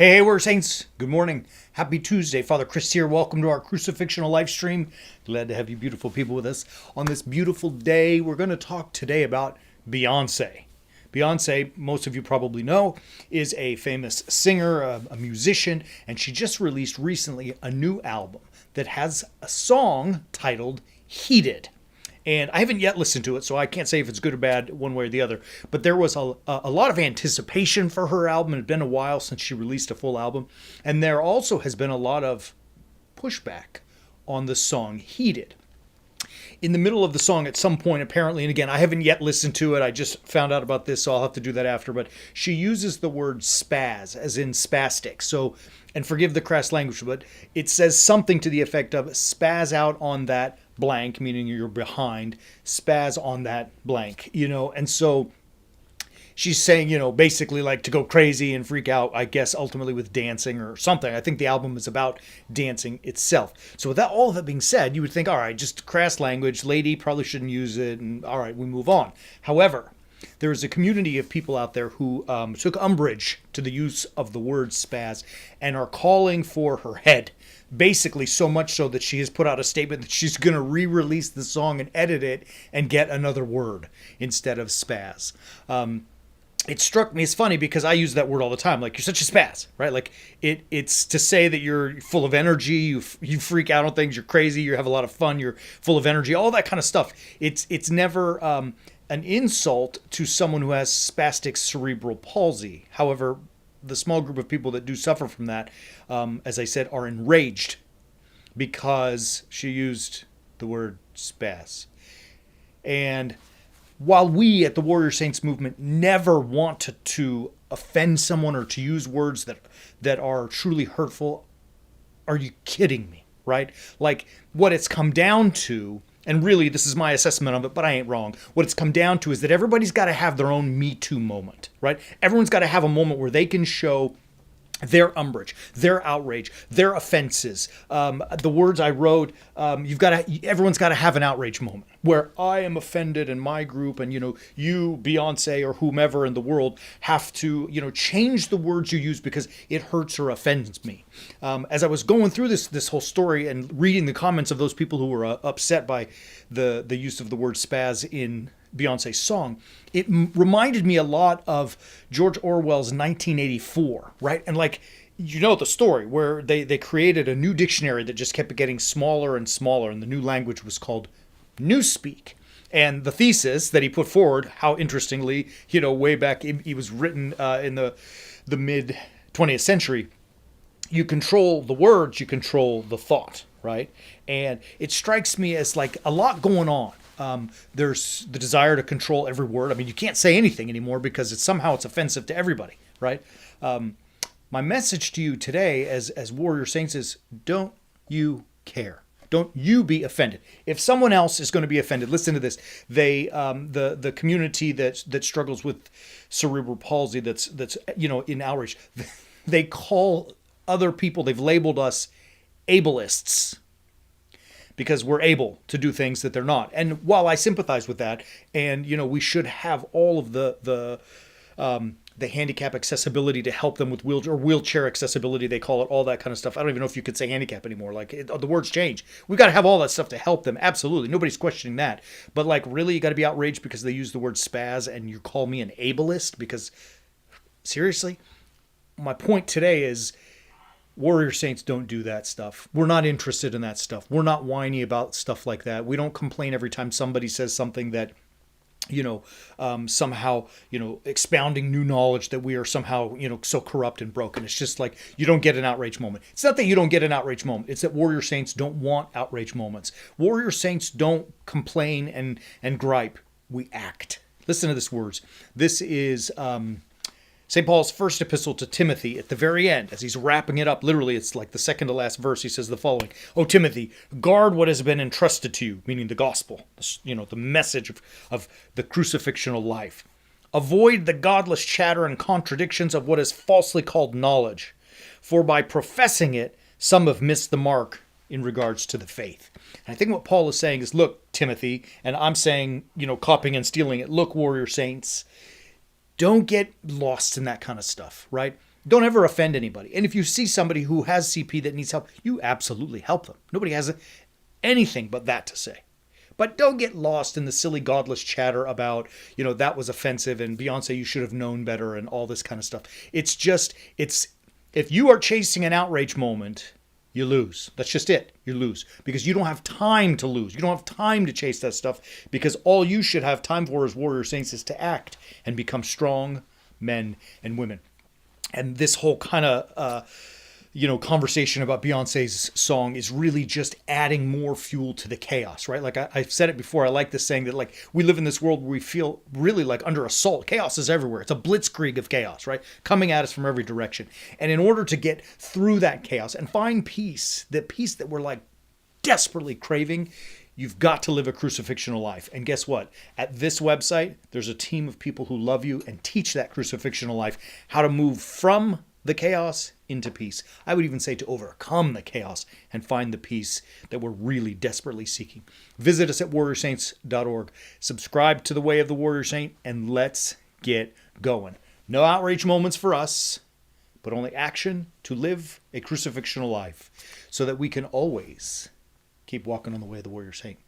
Hey, we're Saints. Good morning. Happy Tuesday. Father Chris here. Welcome to our Crucifixional Life stream. Glad to have you beautiful people with us on this beautiful day. We're going to talk today about Beyonce. Beyonce, most of you probably know, is a famous singer, a musician, and she just released recently a new album that has a song titled Heated. And I haven't yet listened to it, so I can't say if it's good or bad one way or the other. But there was a lot of anticipation for her album. It had been a while since she released a full album. And there also has been a lot of pushback on the song Heated. In the middle of the song at some point, apparently, and again, I haven't yet listened to it. I just found out about this, so I'll have to do that after. But she uses the word spaz, as in spastic. So, and forgive the crass language, but it says something to the effect of spaz out on that blank, meaning you're behind, spaz on that blank, and so she's saying, basically like to go crazy and freak out, I guess, ultimately with dancing or something. I think the album is about dancing itself. So with that, all of that being said, you would think, all right, just crass language, lady, probably shouldn't use it, and all right, we move on. However, there is a community of people out there who took umbrage to the use of the word spaz and are calling for her head. Basically, so much so that she has put out a statement that she's going to re-release the song and edit it and get another word instead of spaz. It struck me as funny because I use that word all the time. Like, you're such a spaz, right? Like, it's to say that you're full of energy, you freak out on things, you're crazy, you have a lot of fun, you're full of energy, all that kind of stuff. It's never an insult to someone who has spastic cerebral palsy. However, the small group of people that do suffer from that, as I said, are enraged because she used the word spaz. And while we at the Warrior Saints movement never want to offend someone or to use words that are truly hurtful, are you kidding me, right? Like, what it's come down to, and really this is my assessment of it, but I ain't wrong. What it's come down to is that everybody's got to have their own Me Too moment, right? Everyone's got to have a moment where they can show their umbrage, their outrage, their offenses. The words I wrote, everyone's got to have an outrage moment where I am offended and my group and, you, Beyonce, or whomever in the world have to, change the words you use because it hurts or offends me. As I was going through this whole story and reading the comments of those people who were upset by the use of the word spaz in Beyonce's song, it reminded me a lot of George Orwell's 1984, right? And like, the story where they created a new dictionary that just kept getting smaller and smaller, and the new language was called Newspeak. And the thesis that he put forward, how interestingly, way back, he was written in the mid 20th century, you control the words, you control the thought, right? And it strikes me as like a lot going on. There's the desire to control every word. I mean, you can't say anything anymore because somehow it's offensive to everybody, right? My message to you today as Warrior Saints is, don't you care. Don't you be offended. If someone else is going to be offended, listen to this. They, the community that struggles with cerebral palsy, that's in outrage, they call other people, they've labeled us ableists, because we're able to do things that they're not. And while I sympathize with that, and we should have all of the handicap accessibility to help them with wheelchair accessibility, they call it, all that kind of stuff. I don't even know if you could say handicap anymore. Like, the words change. We've got to have all that stuff to help them. Absolutely, nobody's questioning that. But like, really, you got to be outraged because they use the word spaz, and you call me an ableist? Because seriously, my point today is, Warrior Saints don't do that stuff. We're not interested in that stuff. We're not whiny about stuff like that. We don't complain every time somebody says something that, somehow, expounding new knowledge that we are somehow, so corrupt and broken. It's just like, you don't get an outrage moment. It's not that you don't get an outrage moment. It's that Warrior Saints don't want outrage moments. Warrior Saints don't complain and gripe. We act. Listen to this words. This is St. Paul's first epistle to Timothy at the very end, as he's wrapping it up. Literally, it's like the second to last verse. He says the following: "O Timothy, guard what has been entrusted to you," meaning the gospel, the message of the crucifixional life. "Avoid the godless chatter and contradictions of what is falsely called knowledge, for by professing it, some have missed the mark in regards to the faith." And I think what Paul is saying is, look, Timothy, and I'm saying, copying and stealing it, look, Warrior Saints, don't get lost in that kind of stuff, right? Don't ever offend anybody. And if you see somebody who has CP that needs help, you absolutely help them. Nobody has anything but that to say. But don't get lost in the silly, godless chatter about, that was offensive and Beyonce, you should have known better and all this kind of stuff. If you are chasing an outrage moment, you lose. That's just it. You lose because you don't have time to lose. You don't have time to chase that stuff because all you should have time for as warrior saints is to act and become strong men and women. And this whole kind of, conversation about Beyonce's song is really just adding more fuel to the chaos, right? Like I've said it before, I like this saying that like we live in this world where we feel really like under assault. Chaos is everywhere. It's a blitzkrieg of chaos, right? Coming at us from every direction. And in order to get through that chaos and find peace that we're like desperately craving, you've got to live a crucifixional life. And guess what? At this website, there's a team of people who love you and teach that crucifixional life, how to move from the chaos into peace. I would even say to overcome the chaos and find the peace that we're really desperately seeking. Visit us at warriorsaints.org. Subscribe to the Way of the Warrior Saint, and let's get going. No outrage moments for us, but only action to live a crucifixional life so that we can always keep walking on the way of the Warrior Saint.